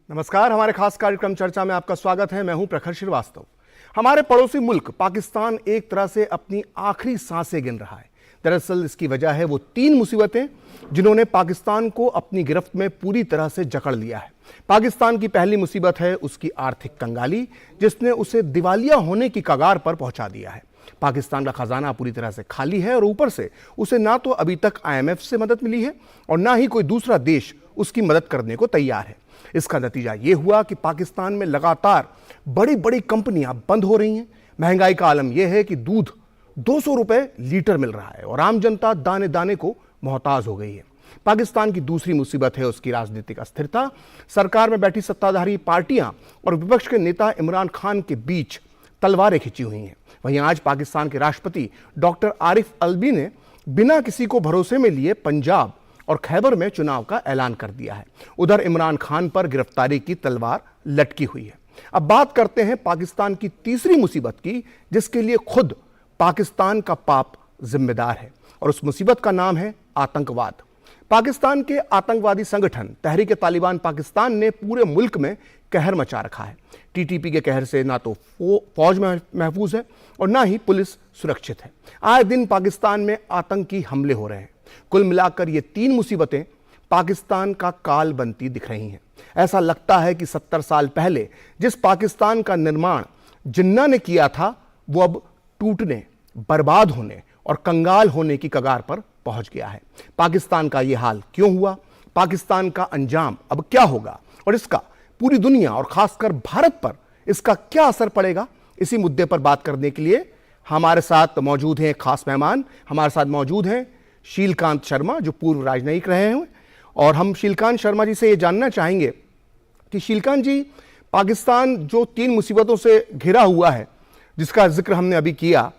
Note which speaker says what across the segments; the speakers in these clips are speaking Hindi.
Speaker 1: नमस्कार, हमारे खास कार्यक्रम चर्चा में आपका स्वागत है। मैं हूं प्रखर श्रीवास्तव। हमारे पड़ोसी मुल्क पाकिस्तान एक तरह से अपनी आखिरी सांसें गिन रहा है। दरअसल इसकी वजह है वो 3 मुसीबतें जिन्होंने पाकिस्तान को अपनी गिरफ्त में पूरी तरह से जकड़ लिया है। पाकिस्तान की पहली मुसीबत है उसकी आर्थिक कंगाली, जिसने उसे दिवालिया होने की कगार पर पहुंचा दिया है। पाकिस्तान का खजाना पूरी तरह से खाली है और ऊपर से उसे ना तो अभी तक IMF से मदद मिली है और ना ही कोई दूसरा देश उसकी मदद करने को तैयार है। इसका नतीजा यह हुआ कि पाकिस्तान में लगातार बड़ी बड़ी कंपनियां बंद हो रही हैं। महंगाई का आलम यह है कि दूध 200 रुपए लीटर मिल रहा है और आम जनता दाने दाने को मोहताज हो गई है। पाकिस्तान की दूसरी मुसीबत है उसकी राजनीतिक अस्थिरता। सरकार में बैठी सत्ताधारी पार्टियां और विपक्ष के नेता इमरान खान के बीच तलवारें खिंची हुई हैं। वहीं आज पाकिस्तान के राष्ट्रपति डॉक्टर आरिफ अलवी ने बिना किसी को भरोसे में लिए पंजाब और खैबर में चुनाव का ऐलान कर दिया है। उधर इमरान खान पर गिरफ्तारी की तलवार लटकी हुई है। अब बात करते हैं पाकिस्तान की तीसरी मुसीबत की, जिसके लिए खुद पाकिस्तान का पाप जिम्मेदार है, और उस मुसीबत का नाम है आतंकवाद। पाकिस्तान के आतंकवादी संगठन तहरीक-ए-तालिबान पाकिस्तान ने पूरे मुल्क में कहर मचा रखा है। TTP के कहर से ना तो फौज महफूज है और ना ही पुलिस सुरक्षित है। आए दिन पाकिस्तान में आतंकी हमले हो रहे हैं। कुल मिलाकर ये 3 मुसीबतें पाकिस्तान का काल बनती दिख रही हैं। ऐसा लगता है कि 70 साल पहले जिस पाकिस्तान का निर्माण जिन्ना ने किया था, वो अब टूटने, बर्बाद होने और कंगाल होने की कगार पर पहुंच गया है। पाकिस्तान का यह हाल क्यों हुआ, पाकिस्तान का अंजाम अब क्या होगा और इसका पूरी दुनिया और खासकर भारत पर इसका क्या असर पड़ेगा, इसी मुद्दे पर बात करने के लिए हमारे साथ मौजूद हैं खास मेहमान। हमारे साथ मौजूद हैं शीलकांत शर्मा, जो पूर्व राजनयिक रहे हैं, और हम शीलकांत शर्मा जी से ये जानना चाहेंगे कि शीलकांत जी, पाकिस्तान जो 3 मुसीबतों से घिरा हुआ है, जिसका जिक्र हमने अभी किया,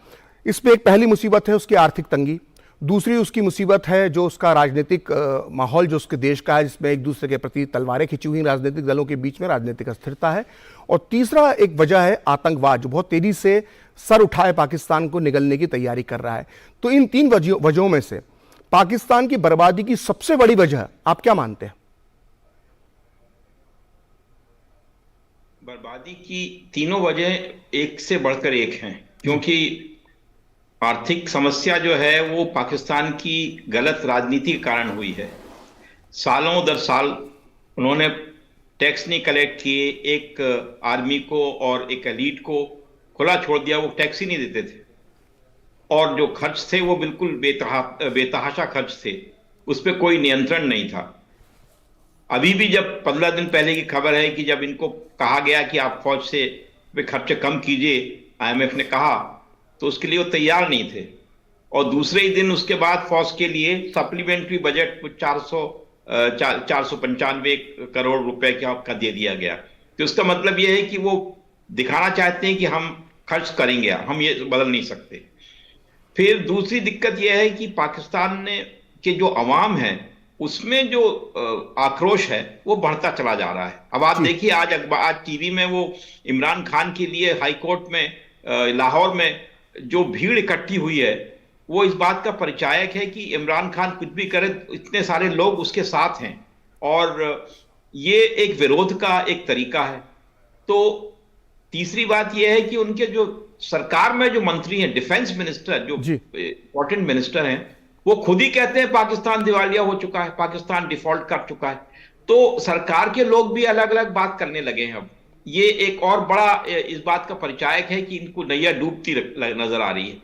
Speaker 1: इसमें एक पहली मुसीबत है उसकी आर्थिक तंगी, दूसरी उसकी मुसीबत है जो उसका राजनीतिक माहौल जो उसके देश का है, जिसमें एक दूसरे के प्रति तलवारें खिंची हुई राजनीतिक दलों के बीच में राजनीतिक अस्थिरता है, और तीसरा एक वजह है आतंकवाद, जो बहुत तेजी से सर उठाए पाकिस्तान को निगलने की तैयारी कर रहा है। तो इन 3 वजहों में से पाकिस्तान की बर्बादी की सबसे बड़ी वजह आप क्या मानते हैं?
Speaker 2: बर्बादी की तीनों वजह एक से बढ़कर एक हैं, क्योंकि आर्थिक समस्या जो है वो पाकिस्तान की गलत राजनीति के कारण हुई है। सालों दर साल उन्होंने टैक्स नहीं कलेक्ट किए, एक आर्मी को और एक एलीट को खुला छोड़ दिया, वो टैक्स ही नहीं देते थे, और जो खर्च थे वो बिल्कुल बेतहाशा खर्च थे, उस पर कोई नियंत्रण नहीं था। अभी भी जब 15 दिन पहले की खबर है कि जब इनको कहा गया कि आप फौज से खर्चे कम कीजिए, IMF ने कहा, तो उसके लिए वो तैयार नहीं थे, और दूसरे ही दिन उसके बाद फौज के लिए सप्लीमेंट्री बजट कुछ 495 करोड़ रुपए का दे दिया गया। तो उसका मतलब यह है कि वो दिखाना चाहते हैं कि हम खर्च करेंगे, हम ये बदल नहीं सकते। फिर दूसरी दिक्कत यह है कि पाकिस्तान ने के जो अवाम है उसमें जो आक्रोश है वो बढ़ता चला जा रहा है। अब आप देखिए, आज टीवी में वो इमरान खान के लिए हाई कोर्ट में लाहौर में जो भीड़ इकट्ठी हुई है, वो इस बात का परिचायक है कि इमरान खान कुछ भी करे, इतने सारे लोग उसके साथ हैं, और ये एक विरोध का एक तरीका है। तो तीसरी बात यह है कि उनके जो सरकार में जो मंत्री हैं, डिफेंस मिनिस्टर, जो इंपॉर्टेंट मिनिस्टर हैं, वो खुद ही कहते हैं पाकिस्तान दिवालिया हो चुका है, पाकिस्तान डिफॉल्ट कर चुका है। तो सरकार के लोग भी अलग अलग बात करने लगे हैं। अब ये एक और बड़ा इस बात का परिचायक है कि इनको नैया डूबती नजर आ रही है।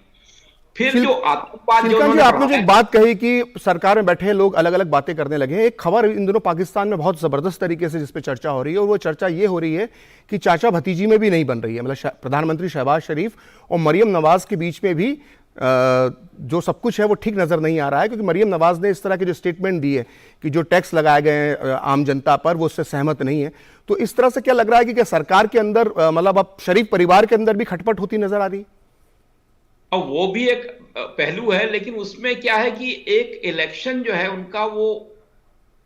Speaker 2: फिर जो आतंकवाद, जो
Speaker 1: आपने जो एक बात कही कि सरकार में बैठे लोग अलग अलग बातें करने लगे हैं, एक खबर इन दोनों पाकिस्तान में बहुत जबरदस्त तरीके से जिस पे चर्चा हो रही है, और वो चर्चा ये हो रही है कि चाचा भतीजी में भी नहीं बन रही है। मतलब प्रधानमंत्री शहबाज शरीफ और मरियम नवाज के बीच में भी जो सब कुछ है वो ठीक नजर नहीं आ रहा है, क्योंकि मरियम नवाज ने इस तरह के जो स्टेटमेंट दी है कि जो टैक्स लगाए गए हैं आम जनता पर, वो उससे सहमत नहीं है। तो इस तरह से क्या लग रहा है कि क्या सरकार के अंदर, मतलब अब शरीफ परिवार के अंदर भी खटपट होती नजर आ रही है?
Speaker 2: और वो भी एक पहलू है, लेकिन उसमें क्या है कि एक इलेक्शन जो है उनका वो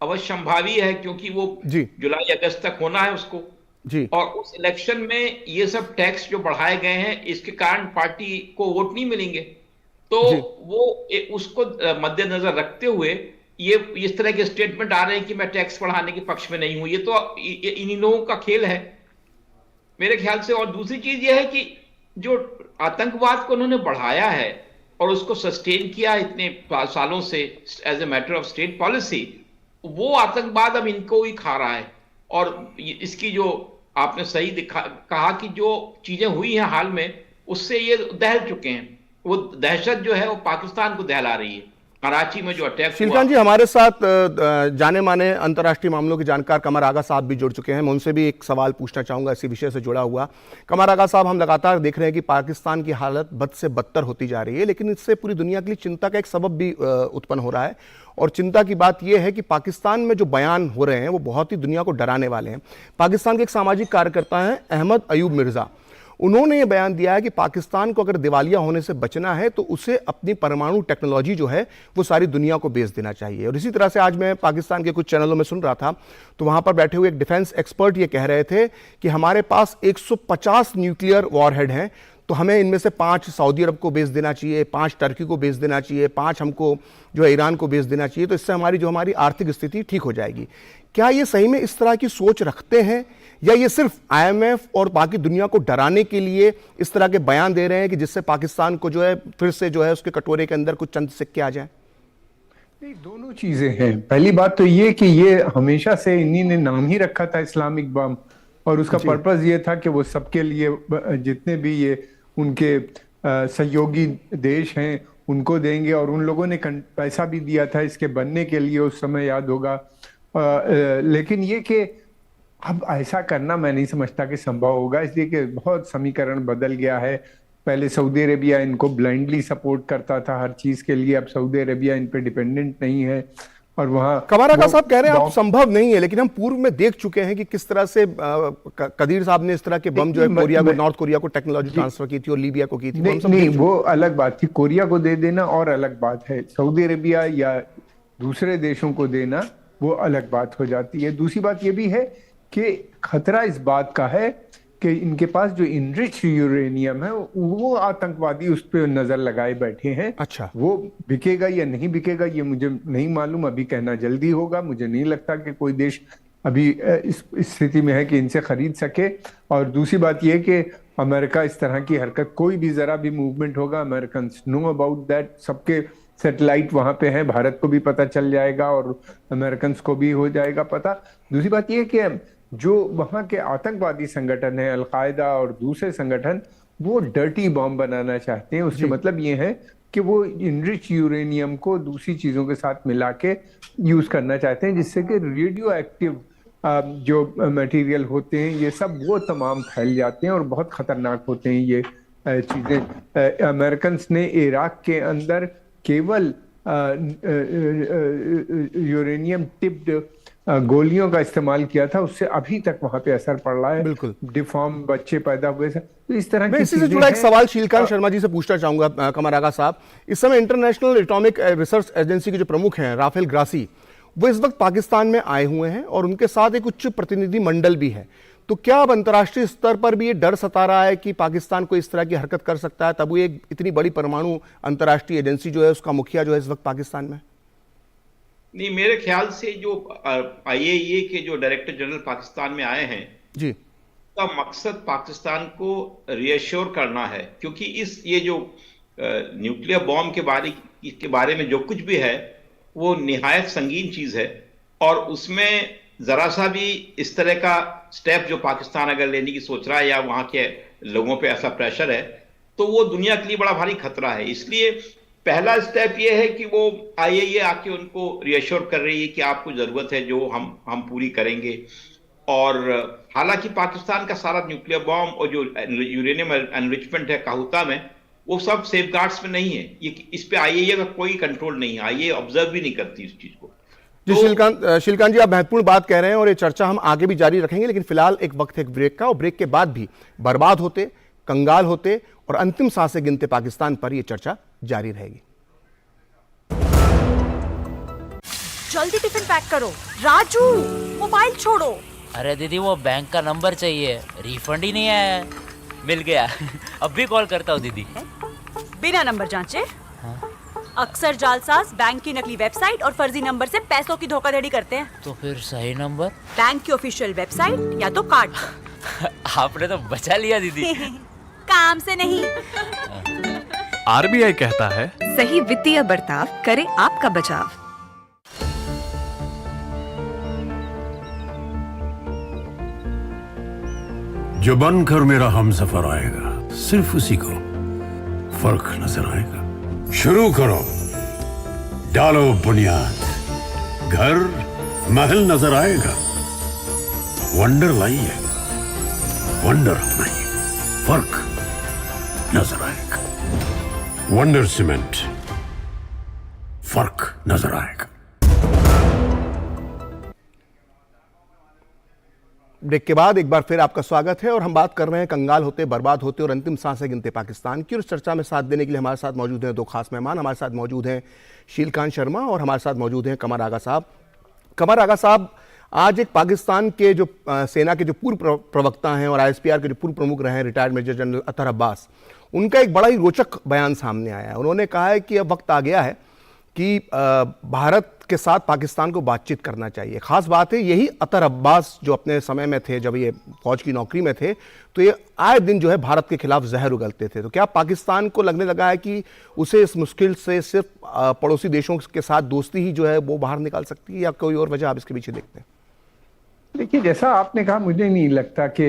Speaker 2: अवश्यंभावी है, क्योंकि वो जुलाई अगस्त तक होना है उसको जी। और उस इलेक्शन में ये सब टैक्स जो बढ़ाए गए हैं, इसके कारण पार्टी को वोट नहीं मिलेंगे। तो वो उसको मद्देनजर रखते हुए ये इस तरह के स्टेटमेंट आ रहे हैं कि मैं टैक्स बढ़ाने के पक्ष में नहीं हूं। ये तो इन्हीं लोगों का खेल है मेरे ख्याल से। और दूसरी चीज ये है कि जो आतंकवाद को उन्होंने बढ़ाया है और उसको सस्टेन किया इतने सालों से as a matter of state policy, वो आतंकवाद अब इनको ही खा रहा है। और इसकी जो आपने सही कहा कि जो चीजें हुई हैं हाल में, उससे ये दहल चुके हैं। वो दहशत जो है वो पाकिस्तान को दहला रही है। कराची में जो अटैक हुआ।
Speaker 1: शिलकांत जी, हमारे साथ जाने माने अंतर्राष्ट्रीय मामलों के जानकार कमर आगा साहब भी जुड़ चुके हैं। मैं उनसे भी एक सवाल पूछना चाहूंगा इसी विषय से जुड़ा हुआ। कमर आगा साहब, हम लगातार देख रहे हैं कि पाकिस्तान की हालत बद से बदतर होती जा रही है, लेकिन इससे पूरी दुनिया के लिए चिंता का एक सबब भी उत्पन्न हो रहा है। और चिंता की बात यह है कि पाकिस्तान में जो बयान हो रहे हैं वो बहुत ही दुनिया को डराने वाले हैं। पाकिस्तान के एक सामाजिक कार्यकर्ता हैं अहमद अयूब मिर्जा, उन्होंने ये बयान दिया है कि पाकिस्तान को अगर दिवालिया होने से बचना है तो उसे अपनी परमाणु टेक्नोलॉजी जो है वो सारी दुनिया को बेच देना चाहिए। और इसी तरह से आज मैं पाकिस्तान के कुछ चैनलों में सुन रहा था तो वहां पर बैठे हुए एक डिफेंस एक्सपर्ट ये कह रहे थे कि हमारे पास 150 न्यूक्लियर वॉरहेड हैं, तो हमें इनमें से 5 सऊदी अरब को बेच देना चाहिए, 5 टर्की को बेच देना चाहिए, 5 हमको जो है ईरान को बेच देना चाहिए, तो इससे हमारी आर्थिक स्थिति ठीक हो जाएगी। क्या ये सही में इस तरह की सोच रखते हैं या ये सिर्फ IMF और बाकी दुनिया को डराने के लिए इस तरह के बयान दे रहे हैं कि जिससे पाकिस्तान को जो है फिर से जो है उसके कटोरे के अंदर कुछ चंद सिक्के आ जाएं?
Speaker 3: नहीं, दोनों चीजें हैं। पहली बात तो ये कि ये हमेशा से इन्हीं ने नाम ही रखा था इस्लामिक बम, और उसका पर्पस ये था कि वो सबके लिए जितने भी ये उनके सहयोगी देश हैं उनको देंगे, और उन लोगों ने पैसा भी दिया था इसके बनने के लिए, उस समय याद होगा। लेकिन ये कि अब ऐसा करना मैं नहीं समझता कि संभव होगा, इसलिए कि बहुत समीकरण बदल गया है। पहले सऊदी अरेबिया इनको ब्लाइंडली सपोर्ट करता था हर चीज के लिए, अब सऊदी अरेबिया इन पे डिपेंडेंट नहीं है। और वहां
Speaker 1: कमर आगा साहब कह रहे हैं अब संभव नहीं है, लेकिन हम पूर्व में देख चुके हैं कि किस तरह से कदीर साहब ने इस तरह के बम जो है नॉर्थ कोरिया को टेक्नोलॉजी ट्रांसफर की थी और लीबिया को की थी।
Speaker 3: नहीं, वो अलग बात थी। कोरिया को दे देना और अलग बात है, सऊदी अरेबिया या दूसरे देशों को देना वो अलग बात हो जाती है। दूसरी बात ये भी है कि खतरा इस बात का है कि इनके पास जो इनरिच यूरेनियम है वो आतंकवादी उस पर नजर लगाए बैठे हैं।
Speaker 1: अच्छा,
Speaker 3: वो बिकेगा या नहीं बिकेगा ये मुझे नहीं मालूम, अभी कहना जल्दी होगा। मुझे नहीं लगता कि कोई देश अभी इस स्थिति में है कि इनसे खरीद सके। और दूसरी बात यह कि अमेरिका इस तरह की हरकत, कोई भी जरा भी मूवमेंट होगा, अमेरिकन नो अबाउट दैट। सबके सैटेलाइट वहां पे है, भारत को भी पता चल जाएगा और अमेरिकन को भी हो जाएगा पता। दूसरी बात यह कि जो वहां के आतंकवादी संगठन है, अलकायदा और दूसरे संगठन, वो डर्टी बॉम्ब बनाना चाहते हैं। उसके मतलब ये है कि वो इनरिच यूरेनियम को दूसरी चीजों के साथ मिला के यूज करना चाहते हैं, जिससे कि रेडियो एक्टिव जो मटेरियल होते हैं ये सब वो तमाम फैल जाते हैं और बहुत खतरनाक होते हैं ये चीजें। अमेरिकन ने इराक के अंदर केवल यूरेनियम टिप्ड गोलियों का इस्तेमाल किया था, उससे अभी तक वहां पे असर पड़ रहा है।
Speaker 1: बिल्कुल
Speaker 3: डिफॉर्म बच्चे पैदा हुए थे, तो इस तरह
Speaker 1: मैं
Speaker 3: की
Speaker 1: इसी से जुड़ा एक सवाल शीलकांत शर्मा जी से पूछना चाहूंगा। कमर आगा साहब, इस समय इंटरनेशनल एटॉमिक रिसर्च एजेंसी के जो प्रमुख हैं राफेल ग्रासी, वो इस वक्त पाकिस्तान में आए हुए हैं और उनके साथ एक उच्च प्रतिनिधि मंडल भी है। तो क्या अब अंतर्राष्ट्रीय स्तर पर भी ये डर सता रहा है कि पाकिस्तान को इस तरह की हरकत कर सकता है? तब वो एक इतनी बड़ी परमाणु अंतर्राष्ट्रीय एजेंसी जो है उसका मुखिया जो है इस वक्त पाकिस्तान में।
Speaker 2: नहीं, मेरे ख्याल से जो IAEA के जो डायरेक्टर जनरल पाकिस्तान में आए हैं
Speaker 1: जी,
Speaker 2: का मकसद पाकिस्तान को रिएश्योर करना है, क्योंकि ये जो न्यूक्लियर बॉम्ब के बारे में जो कुछ भी है वो निहायत संगीन चीज है। और उसमें जरा सा भी इस तरह का स्टेप जो पाकिस्तान अगर लेने की सोच रहा है या वहां के लोगों पे ऐसा प्रेशर है, तो वो दुनिया के लिए बड़ा भारी खतरा है। इसलिए पहला स्टेप ये है कि वो IAEA आके उनको रिएश्योर कर रही है कि आपको जरूरत है जो हम पूरी करेंगे। और हालांकि पाकिस्तान का सारा न्यूक्लियर बॉम्ब और जो यूरेनियम एनरिचमेंट है काहुता में, वो सब सेफगार्ड्स में नहीं है। ये इस पे IAEA का कोई कंट्रोल नहीं है, IAEA ऑब्जर्व भी नहीं करती इस चीज को।
Speaker 1: जी शिलकांत जी, आप महत्वपूर्ण बात कह रहे हैं और ये चर्चा हम आगे भी जारी रखेंगे, लेकिन फिलहाल एक वक्त है एक ब्रेक का, और ब्रेक के बाद भी बर्बाद होते, कंगाल होते और अंतिम सांसें गिनते पाकिस्तान पर यह चर्चा जारी रहेगी।
Speaker 4: जल्दी टिफिन पैक करो। राजू, मोबाइल छोड़ो।
Speaker 5: अरे दीदी, वो बैंक का नंबर चाहिए, रिफंड ही नहीं आया है। मिल गया। अब भी कॉल करता हूँ दीदी।
Speaker 4: बिना नंबर जांचे?
Speaker 5: हाँ?
Speaker 4: अक्सर जालसाज बैंक की नकली वेबसाइट और फर्जी नंबर से पैसों की धोखाधड़ी करते हैं।
Speaker 5: तो फिर सही नंबर?
Speaker 4: बैंक की ऑफिशियल वेबसाइट या तो कार्ड पर।
Speaker 5: आपने तो बचा लिया दीदी।
Speaker 4: काम से नहीं।
Speaker 6: आरबीआई कहता है,
Speaker 7: सही वित्तीय बर्ताव करे आपका बचाव।
Speaker 8: जो बनकर मेरा हमसफर आएगा, सिर्फ उसी को फर्क नजर आएगा। शुरू करो, डालो बुनियाद, घर महल नजर आएगा। वंडर लाइए, वंडर अपनाइए, फर्क नजर आएगा। वंडर सीमेंट, फर्क नजर आएगा।
Speaker 1: ब्रेक के बाद एक बार फिर आपका स्वागत है और हम बात कर रहे हैं कंगाल होते, बर्बाद होते और अंतिम सांसें गिनते पाकिस्तान की। और इस चर्चा में साथ देने के लिए हमारे साथ मौजूद हैं दो खास मेहमान। हमारे साथ मौजूद हैं शीलकांत शर्मा और हमारे साथ मौजूद हैं कमर आगा साहब। कमर आगा साहब, आज एक पाकिस्तान के जो सेना के जो पूर्व प्रवक्ता हैं और ISPR के जो पूर्व प्रमुख रहे हैं रिटायर्ड मेजर जनरल अतर अब्बास, उनका एक बड़ा ही रोचक बयान सामने आया है। उन्होंने कहा है कि अब वक्त आ गया है कि भारत के साथ पाकिस्तान को बातचीत करना चाहिए। खास बात है यही अतर अब्बास जो अपने समय में थे, जब ये फौज की नौकरी में थे, तो ये आए दिन जो है भारत के खिलाफ जहर उगलते थे। तो क्या पाकिस्तान को लगने लगा है कि उसे इस मुश्किल से सिर्फ पड़ोसी देशों के साथ दोस्ती ही जो है वो बाहर निकाल सकती है, या कोई और वजह आप इसके पीछे देखते हैं?
Speaker 3: देखिए, जैसा आपने कहा, मुझे नहीं लगता कि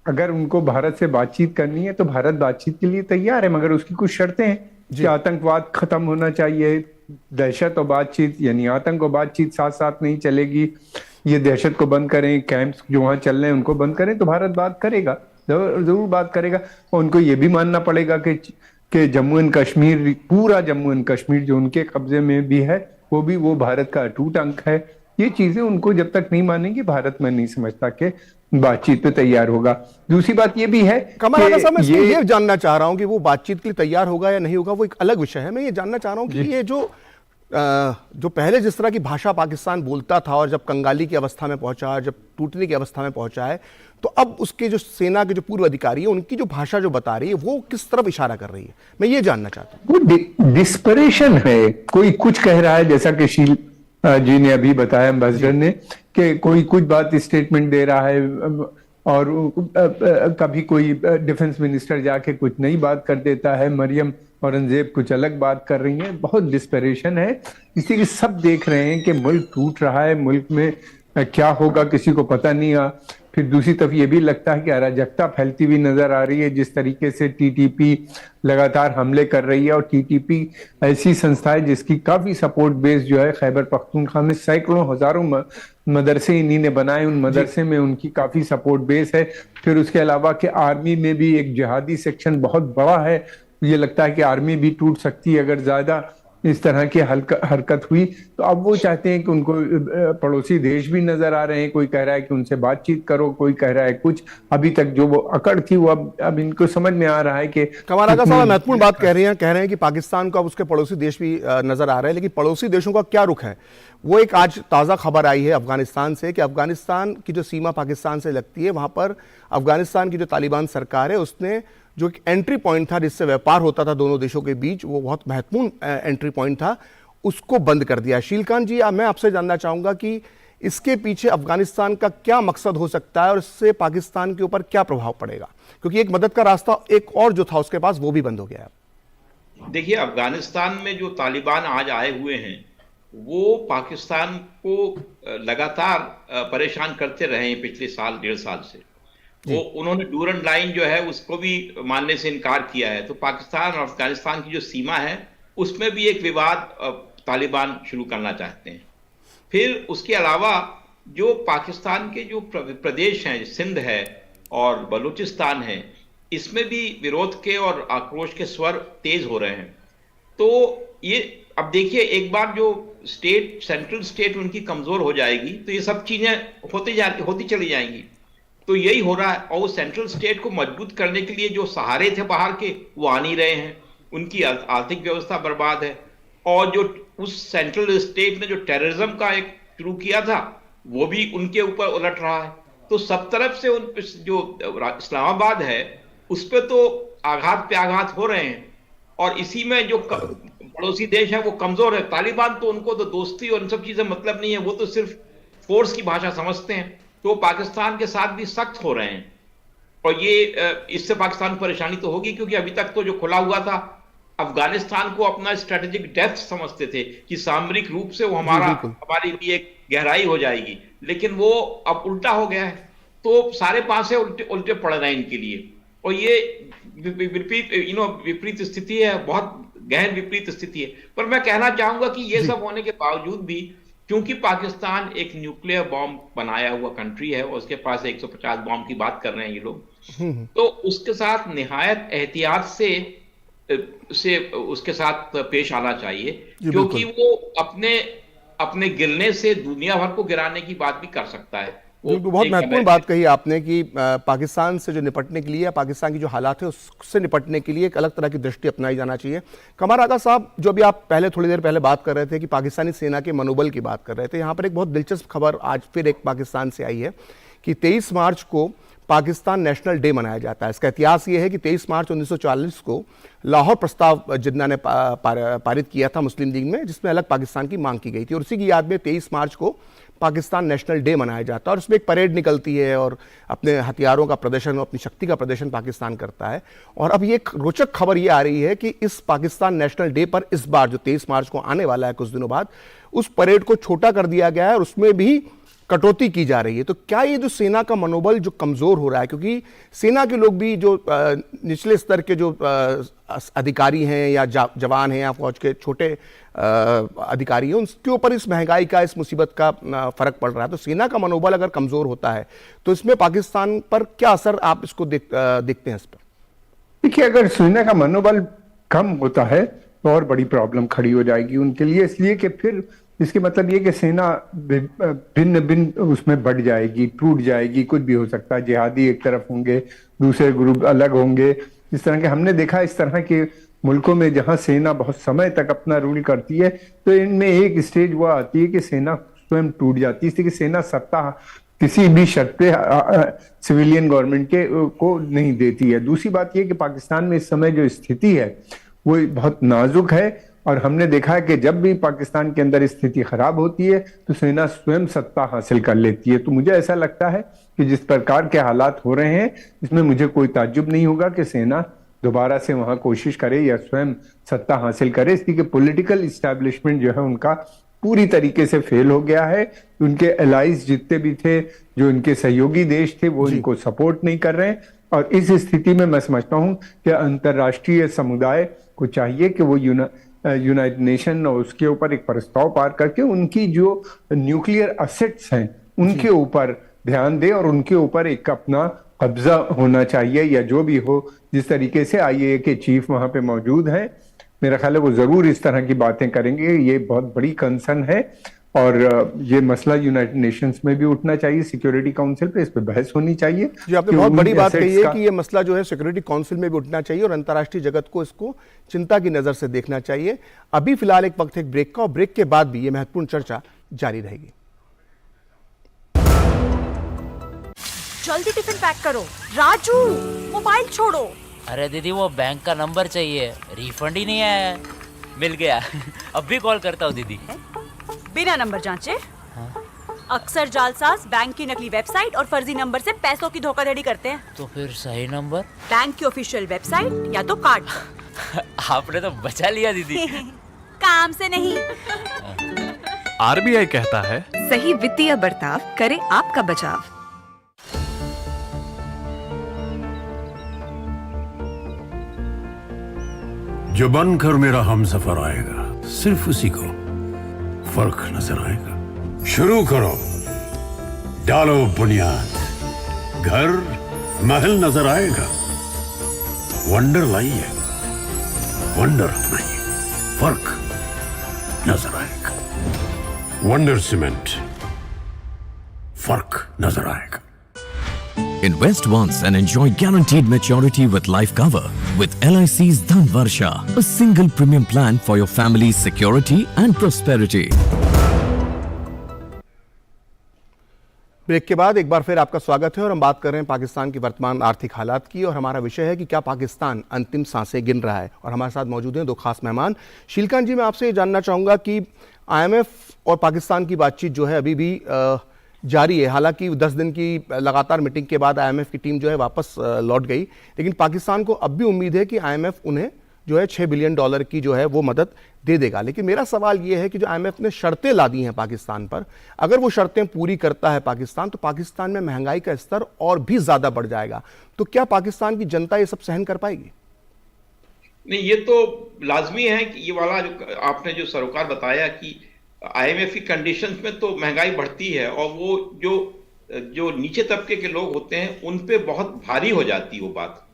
Speaker 3: अगर उनको भारत से बातचीत करनी है तो भारत बातचीत के लिए तैयार है, मगर उसकी कुछ शर्तें हैं कि आतंकवाद खत्म होना चाहिए, दहशत और बातचीत, यानी आतंक और बातचीत साथ साथ नहीं चलेगी। ये दहशत को बंद करें, कैंप्स जो वहां चल रहे हैं उनको बंद करें, तो भारत बात करेगा, जरूर बात करेगा। और उनको ये भी मानना पड़ेगा कि जम्मू एंड कश्मीर, पूरा जम्मू एंड कश्मीर जो उनके कब्जे में भी है, वो भारत का अटूट अंग है। ये चीजें उनको जब तक नहीं मानेंगे, भारत में नहीं समझता कि बातचीत पे तैयार होगा। दूसरी बात ये भी है,
Speaker 1: कमल आगा साहब, मैं ये जानना चाह रहा हूं कि वो बातचीत के लिए तैयार होगा या नहीं होगा, वो एक अलग विषय है। मैं ये जानना चाह रहा हूं कि ये जो पहले जिस तरह की भाषा पाकिस्तान बोलता था और जब कंगाली की अवस्था में पहुंचा, जब टूटने की अवस्था में पहुंचा है, तो अब उसके जो सेना के जो पूर्व अधिकारी है, उनकी जो भाषा जो बता रही है, वो किस तरफ इशारा कर रही है, मैं ये जानना चाहता हूँ।
Speaker 3: वो डिस्परेशन है। कोई कुछ कह रहा है, जैसा कि शील जी ने अभी बताया, एम्बेसडर ने, कि कोई कुछ बात स्टेटमेंट दे रहा है और कभी कोई डिफेंस मिनिस्टर जाके कुछ नई बात कर देता है, मरियम औरंगजेब कुछ अलग बात कर रही हैं। बहुत डिस्परेशन है, इसीलिए सब देख रहे हैं कि मुल्क टूट रहा है, मुल्क में क्या होगा किसी को पता नहीं। फिर दूसरी तरफ ये भी लगता है कि अराजकता फैलती हुई नजर आ रही है, जिस तरीके से TTP लगातार हमले कर रही है। और TTP ऐसी संस्था है जिसकी काफी सपोर्ट बेस जो है खैबर पख्तूनख्वा में सैकड़ों हजारों मदरसे इन्हीं ने बनाए, उन मदरसे में उनकी काफी सपोर्ट बेस है। फिर उसके अलावा कि आर्मी में भी एक जिहादी सेक्शन बहुत बड़ा है। ये लगता है कि आर्मी भी टूट सकती है अगर ज्यादा इस तरह की हरकत हुई। तो अब वो चाहते हैं कि उनको पड़ोसी देश भी नजर आ रहे हैं, कोई कह रहा है कि उनसे बातचीत करो, कोई कह रहा है कुछ। अभी तक जो वो अकड़ थी वो अब इनको समझ में आ रहा है कि
Speaker 1: कमर आगा साहब महत्वपूर्ण बात कह रहे हैं कि पाकिस्तान को अब उसके पड़ोसी देश भी नजर आ रहे हैं, लेकिन पड़ोसी देशों का क्या रुख है? वो एक आज ताज़ा खबर आई है अफगानिस्तान से कि अफगानिस्तान की जो सीमा पाकिस्तान से लगती है, वहां पर अफगानिस्तान की जो तालिबान सरकार है उसने जो एक एंट्री पॉइंट था जिससे व्यापार होता था दोनों देशों के बीच, वो बहुत महत्वपूर्ण एंट्री पॉइंट था, उसको बंद कर दिया। शीलकांत जी, मैं आपसे जानना चाहूंगा कि इसके पीछे अफगानिस्तान का क्या मकसद हो सकता है और इससे पाकिस्तान के ऊपर क्या प्रभाव पड़ेगा, क्योंकि एक मदद का रास्ता एक और जो था उसके पास वो भी बंद हो गया है।
Speaker 2: देखिए, अफगानिस्तान में जो तालिबान आज आए हुए हैं वो पाकिस्तान को लगातार परेशान करते रहे हैं पिछले साल 1.5 साल से। वो उन्होंने डूरन लाइन जो है उसको भी मानने से इनकार किया है। तो पाकिस्तान और अफगानिस्तान की जो सीमा है उसमें भी एक विवाद तालिबान शुरू करना चाहते हैं। फिर उसके अलावा जो पाकिस्तान के जो प्रदेश हैं, सिंध है और बलूचिस्तान है, इसमें भी विरोध के और आक्रोश के स्वर तेज हो रहे हैं। तो ये अब देखिए, एक बार जो सेंट्रल स्टेट उनकी कमजोर हो जाएगी तो ये सब चीजें होती चली जाएंगी। तो यही हो रहा है। और वो सेंट्रल स्टेट को मजबूत करने के लिए जो सहारे थे बाहर के वो आ नहीं रहे हैं, उनकी आर्थिक व्यवस्था बर्बाद है। और जो उस सेंट्रल स्टेट ने जो टेररिज्म का एक शुरू किया था वो भी उनके ऊपर उलट रहा है। तो सब तरफ से जो इस्लामाबाद है उस पर तो आघात पे आघात हो रहे हैं। और इसी में जो पड़ोसी देश है वो कमजोर है। तालिबान तो उनको तो दोस्ती और इन सब चीजें मतलब नहीं है, वो तो सिर्फ फोर्स की भाषा समझते हैं, तो पाकिस्तान के साथ भी सख्त हो रहे हैं। और ये इससे पाकिस्तान को परेशानी तो होगी, क्योंकि अभी तक तो जो खुला हुआ था, अफगानिस्तान को अपना स्ट्रेटेजिक डेप्थ समझते थे कि सामरिक रूप से वो हमारे लिए एक गहराई हो जाएगी, लेकिन वो अब उल्टा हो गया है। तो सारे पासे उल्टे पड़ रहे हैं इनके लिए, और ये विपरीत स्थिति है, बहुत गहन विपरीत स्थिति है। पर मैं कहना चाहूंगा कि ये सब होने के बावजूद भी, क्योंकि पाकिस्तान एक न्यूक्लियर बॉम्ब बनाया हुआ कंट्री है और उसके पास 150 बॉम्ब की बात कर रहे हैं ये लोग, तो उसके साथ निहायत एहतियात से उसके साथ पेश आना चाहिए, क्योंकि वो अपने गिरने से दुनिया भर को गिराने की बात भी कर सकता है।
Speaker 1: बहुत महत्वपूर्ण बात कही आपने कि पाकिस्तान से जो निपटने के लिए, पाकिस्तान की जो हालात है उससे निपटने के लिए एक अलग तरह की दृष्टि अपनाई जाना चाहिए। कमर आगा साहब, जो अभी आप थोड़ी देर पहले बात कर रहे थे कि पाकिस्तानी सेना के मनोबल की बात कर रहे थे, यहाँ पर एक बहुत दिलचस्प खबर आज फिर एक पाकिस्तान से आई है कि 23 मार्च को पाकिस्तान नेशनल डे मनाया जाता है। इसका इतिहास ये है कि 23 मार्च 1940 को लाहौर प्रस्ताव जिन्ना ने पारित किया था मुस्लिम लीग में, जिसमें अलग पाकिस्तान की मांग की गई थी, और उसी की याद में 23 मार्च को पाकिस्तान नेशनल डे मनाया जाता है। और उसमें एक परेड निकलती है और अपने हथियारों का प्रदर्शन, अपनी शक्ति का प्रदर्शन पाकिस्तान करता है। और अब ये एक रोचक खबर ये आ रही है कि इस पाकिस्तान नेशनल डे पर इस बार जो 23 मार्च को आने वाला है कुछ दिनों बाद, उस परेड को छोटा कर दिया गया है और उसमें भी कटौती की जा रही है। तो क्या ये जो सेना का मनोबल जो कमजोर हो रहा है, क्योंकि सेना के लोग भी जो निचले स्तर के जो अधिकारी हैं या जवान हैं या फौज के छोटे अधिकारी हैं, उनके ऊपर इस महंगाई का, इस मुसीबत का फर्क पड़ रहा है। तो सेना का मनोबल अगर कमजोर होता है तो इसमें पाकिस्तान पर क्या असर आप इसको देखते हैं इस पर?
Speaker 3: देखिए, अगर सेना का मनोबल कम होता है तो और बड़ी प्रॉब्लम खड़ी हो जाएगी उनके लिए, इसलिए कि फिर इसके मतलब ये कि सेना भिन्न उसमें बढ़ जाएगी, टूट जाएगी, कुछ भी हो सकता है। जिहादी एक तरफ होंगे, दूसरे ग्रुप अलग होंगे। इस तरह के हमने देखा, इस तरह के मुल्कों में जहां सेना बहुत समय तक अपना रूल करती है, तो इनमें एक स्टेज वो आती है कि सेना स्वयं टूट जाती है, इसलिए कि सेना सत्ता किसी भी शर्त पे सिविलियन गवर्नमेंट के को नहीं देती है। दूसरी बात यह कि पाकिस्तान में इस समय जो स्थिति है वो बहुत नाजुक है, और हमने देखा है कि जब भी पाकिस्तान के अंदर स्थिति खराब होती है तो सेना स्वयं सत्ता हासिल कर लेती है। तो मुझे ऐसा लगता है कि जिस प्रकार के हालात हो रहे हैं, इसमें मुझे कोई ताज्जुब नहीं होगा कि सेना दोबारा से वहां कोशिश करे या स्वयं सत्ता हासिल करे, इसलिए कि पॉलिटिकल इस्टेब्लिशमेंट जो है उनका पूरी तरीके से फेल हो गया है। उनके एलाइज जितने भी थे, जो उनके सहयोगी देश थे, वो इनको सपोर्ट नहीं कर रहे हैं। और इस स्थिति में मैं समझता हूं कि अंतर्राष्ट्रीय समुदाय को चाहिए कि वो यूनाइटेड नेशन और उसके ऊपर एक प्रस्ताव पार करके उनकी जो न्यूक्लियर असेट्स हैं उनके ऊपर ध्यान दे, और उनके ऊपर एक अपना कब्जा होना चाहिए, या जो भी हो। जिस तरीके से आईएए के चीफ वहां पे मौजूद हैं, मेरा ख्याल है वो जरूर इस तरह की बातें करेंगे। ये बहुत बड़ी कंसर्न है, और ये मसला यूनाइटेड नेशंस में भी उठना चाहिए, सिक्योरिटी काउंसिल पे इस पे बहस होनी चाहिए।
Speaker 1: जी, आपने बहुत बड़ी बात कही है कि ये मसला जो है सिक्योरिटी काउंसिल में भी उठना चाहिए और अंतर्राष्ट्रीय जगत को इसको चिंता की नजर से देखना चाहिए। अभी फिलहाल एक वक्त है ब्रेक का, और ब्रेक के बाद भी ये महत्वपूर्ण चर्चा जारी रहेगी।
Speaker 4: जल्दी टिफिन पैक करो। राजू, मोबाइल छोड़ो।
Speaker 5: अरे दीदी, वो बैंक का नंबर चाहिए, रिफंड ही नहीं आया है। मिल गया। अब भी कॉल करता हूँ दीदी।
Speaker 4: बिना नंबर जांचे? अक्सर जालसाज बैंक की नकली वेबसाइट और फर्जी नंबर से पैसों की धोखाधड़ी करते हैं।
Speaker 5: तो फिर सही नंबर?
Speaker 4: बैंक की ऑफिशियल वेबसाइट या तो कार्ड।
Speaker 5: आपने तो बचा लिया दीदी।
Speaker 4: काम से नहीं।
Speaker 6: आरबीआई कहता है,
Speaker 7: सही वित्तीय बर्ताव करे आपका बचाव।
Speaker 8: जो बनकर मेरा हमसफर आएगा, सिर्फ उसी को फर्क नजर आएगा। शुरू करो, डालो बुनियाद, घर महल नजर आएगा। वंडर लाइए, वंडर अपनाइए, फर्क नजर आएगा। वंडर सीमेंट, फर्क नजर आएगा।
Speaker 9: Invest once and enjoy guaranteed maturity with life cover with LIC's Dhan Varsha, a single premium plan for your family's security and prosperity.
Speaker 1: Break के बाद एक बार फिर आपका स्वागत है और हम बात कर रहे हैं पाकिस्तान की वर्तमान आर्थिक हालात की और हमारा विषय है कि क्या पाकिस्तान अंतिम सांसें गिन रहा है। और हमारे साथ मौजूद हैं दो खास मेहमान। शीलकांत जी, मैं आपसे ये जानना चाहूँगा कि IMF और पाकिस्तान की बातचीत जो है अभी भी जारी है। हालांकि 10 दिन की लगातार मीटिंग के बाद IMF की टीम जो है वापस लौट गई, लेकिन पाकिस्तान को अब भी उम्मीद है कि IMF उन्हें जो है $6 बिलियन की जो है वो मदद दे देगा। लेकिन मेरा सवाल ये है कि जो IMF ने शर्तें ला दी हैं पाकिस्तान पर, अगर वो शर्तें पूरी करता है पाकिस्तान, तो पाकिस्तान में महंगाई का स्तर और भी ज्यादा बढ़ जाएगा। तो क्या पाकिस्तान की जनता ये सब सहन कर पाएगी?
Speaker 2: नहीं, ये तो लाजमी है कि ये वाला जो आपने जो सरोकार बताया कि IMF की कंडीशंस में तो महंगाई बढ़ती है और वो जो नीचे तबके के लोग होते हैं उन पे बहुत भारी हो जाती है वो बात।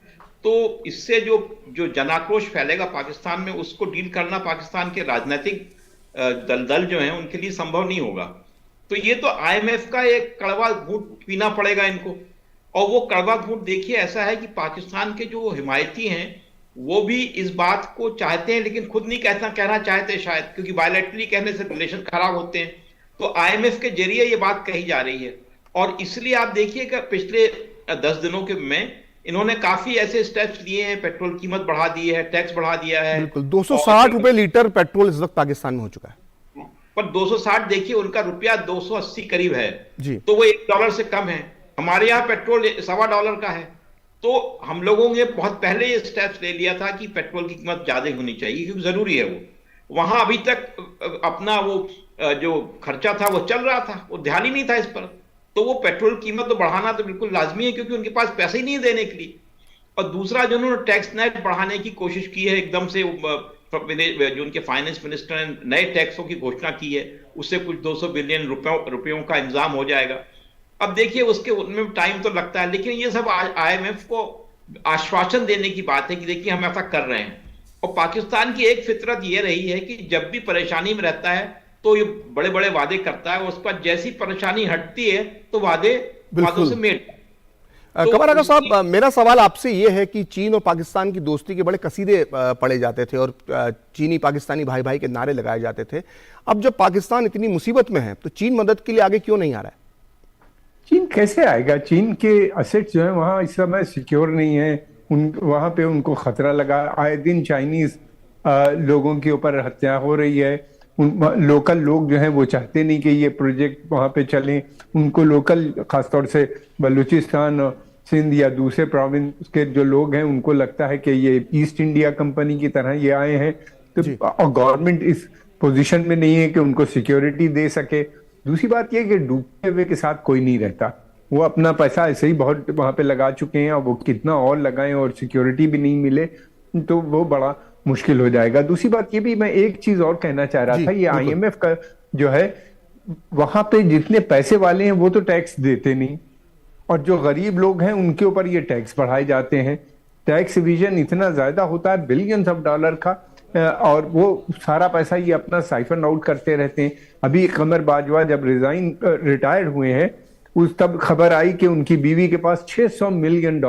Speaker 2: तो इससे जो जनाक्रोश फैलेगा पाकिस्तान में, उसको डील करना पाकिस्तान के राजनीतिक दल जो हैं उनके लिए संभव नहीं होगा। तो ये तो IMF का एक कड़वा घूंट पीना पड़ेगा इनको। और वो कड़वा घूंट देखिए ऐसा है कि पाकिस्तान के जो हिमायती हैं वो भी इस बात को चाहते हैं, लेकिन खुद नहीं कहना चाहते शायद, क्योंकि बायलैटरली कहने से रिलेशन खराब होते हैं। तो IMF के जरिए ये बात कही जा रही है और इसलिए आप देखिएगा पिछले 10 दिनों के में इन्होंने काफी ऐसे स्टेप्स लिए हैं। पेट्रोल कीमत बढ़ा दी है, टैक्स बढ़ा दिया है।
Speaker 1: बिल्कुल, 260 रुपए लीटर पेट्रोल इस वक्त पाकिस्तान में हो चुका है।
Speaker 2: पर 260 देखिए, उनका रुपया 280 करीब है
Speaker 1: जी।
Speaker 2: तो वो $1 से कम है। हमारे यहाँ पेट्रोल $1.25 का है। तो हम लोगों ने बहुत पहले ये स्टेप्स ले लिया था कि पेट्रोल की कीमत ज्यादा होनी चाहिए क्योंकि जरूरी है वो। वहां अभी तक अपना वो जो खर्चा था वो चल रहा था, वो ध्यान ही नहीं था इस पर। तो वो पेट्रोल कीमत तो बढ़ाना तो बिल्कुल लाजमी है क्योंकि उनके पास पैसे ही नहीं देने के लिए। और दूसरा, जो उन्होंने टैक्स नेट बढ़ाने की कोशिश की है एकदम से, जो उनके फाइनेंस मिनिस्टर ने नए टैक्सों की घोषणा की है, उससे कुछ 200 बिलियन रुपयों का इंतजाम हो जाएगा। अब देखिए उसके उनमें टाइम तो लगता है, लेकिन ये सब IMF को आश्वासन देने की बात है कि देखिए हम ऐसा कर रहे हैं। और पाकिस्तान की एक फितरत ये रही है कि जब भी परेशानी में रहता है तो ये बड़े बड़े वादे करता है, उस पर जैसी परेशानी हटती है तो वादों से मेट।
Speaker 1: कमर आगा साहब, मेरा सवाल आपसे ये है कि चीन और पाकिस्तान की दोस्ती के बड़े कसीदे पढ़े जाते थे और चीनी पाकिस्तानी भाई भाई के नारे लगाए जाते थे। अब जब पाकिस्तान इतनी मुसीबत में है तो चीन मदद के लिए आगे क्यों नहीं आ रहा है?
Speaker 3: चीन कैसे आएगा? चीन के असेट्स जो है वहाँ इस समय सिक्योर नहीं है। वहाँ पे उनको खतरा लगा, आए दिन चाइनीज लोगों के ऊपर हत्या हो रही है। लोकल लोग जो हैं वो चाहते नहीं कि ये प्रोजेक्ट वहाँ पे चले। उनको लोकल, खासतौर से बलूचिस्तान, सिंध या दूसरे प्रोविंस के जो लोग हैं उनको लगता है कि ये ईस्ट इंडिया कंपनी की तरह ये आए हैं। तो और गवर्नमेंट इस पोजीशन में नहीं है कि उनको सिक्योरिटी दे सके। दूसरी बात यह कि डूबते हुए के साथ कोई नहीं रहता। वो अपना पैसा ऐसे ही बहुत वहां पे लगा चुके हैं और वो कितना और लगाएं और सिक्योरिटी भी नहीं मिले तो वो बड़ा मुश्किल हो जाएगा। दूसरी बात ये भी, मैं एक चीज और कहना चाह रहा था, ये IMF का जो है वहां पे जितने पैसे वाले हैं वो तो टैक्स देते नहीं और जो गरीब लोग हैं उनके ऊपर ये टैक्स बढ़ाए जाते हैं। टैक्स इविजन इतना ज्यादा होता है, बिलियंस ऑफ डॉलर का, और वो सारा पैसा ये अपना साइफन आउट करते रहते हैं। अभी कमर बाजवा जब रिटायर्ड हुए हैं उस तब खबर आई कि उनकी बीवी के पास $600 मिलियन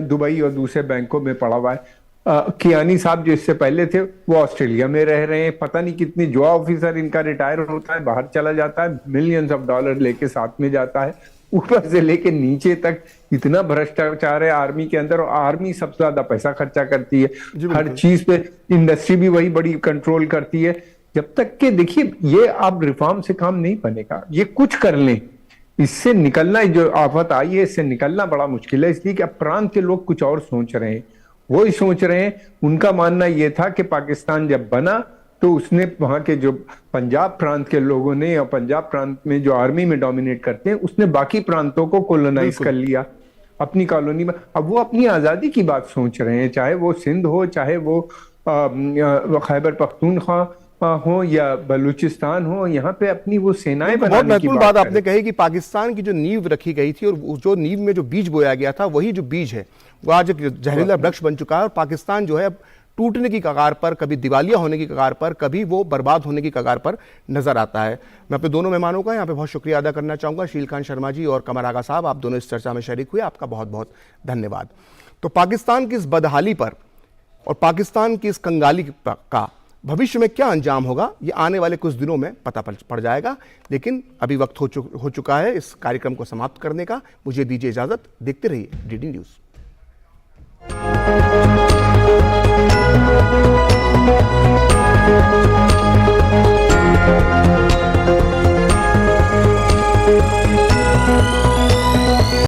Speaker 3: दुबई और दूसरे बैंकों में पड़ा हुआ है। कियानी साहब जो इससे पहले थे वो ऑस्ट्रेलिया में रह रहे हैं। पता नहीं कितनी, जो ऑफिसर इनका रिटायर होता है बाहर चला जाता है, मिलियंस ऑफ डॉलर लेके साथ में जाता है। ऊपर से लेके नीचे तक इतना भ्रष्टाचार है आर्मी के अंदर, और आर्मी सबसे ज्यादा पैसा खर्चा करती है हर चीज पे। इंडस्ट्री भी वही बड़ी कंट्रोल करती है। जब तक के देखिए ये अब रिफॉर्म से काम नहीं बनेगा, ये कुछ कर लें, इससे निकलना, जो आफत आई है इससे निकलना बड़ा मुश्किल है। इसलिए कि अब प्रांत के लोग कुछ और सोच रहे हैं, वो ही सोच रहे हैं। उनका मानना यह था कि पाकिस्तान जब बना तो उसने वहां के जो पंजाब प्रांत के लोगों ने, या पंजाब प्रांत में जो आर्मी में डोमिनेट करते हैं, उसने बाकी प्रांतों को कोलोनाइज कर लिया अपनी कॉलोनी में। अब वो अपनी आजादी की बात सोच रहे हैं, चाहे वो सिंध हो, चाहे वो खैबर पख्तूनख्वा हो या बलूचिस्तान हो, यहाँ पे अपनी वो सेनाएं बनाने की बात।
Speaker 1: बहुत महत्वपूर्ण बात आपने कही कि पाकिस्तान की जो नींव रखी गई थी और जो नींव में जो बीज बोया गया था, वही जो बीज है वो आज एक जहरीला वृक्ष बन चुका है। और पाकिस्तान जो है अब टूटने की कगार पर, कभी दिवालिया होने की कगार पर, कभी वो बर्बाद होने की कगार पर नजर आता है। मैं अपने दोनों मेहमानों का यहाँ पे बहुत शुक्रिया अदा करना चाहूँगा, शीलकांत शर्मा जी और कमर आगा साहब, आप दोनों इस चर्चा में शरीक हुए, आपका बहुत बहुत धन्यवाद। तो पाकिस्तान की इस बदहाली पर और पाकिस्तान की इस कंगाली का भविष्य में क्या अंजाम होगा ये आने वाले कुछ दिनों में पता पड़ जाएगा। लेकिन अभी वक्त हो चुका है इस कार्यक्रम को समाप्त करने का। मुझे दीजिए इजाजत। देखते रहिए डीडी न्यूज।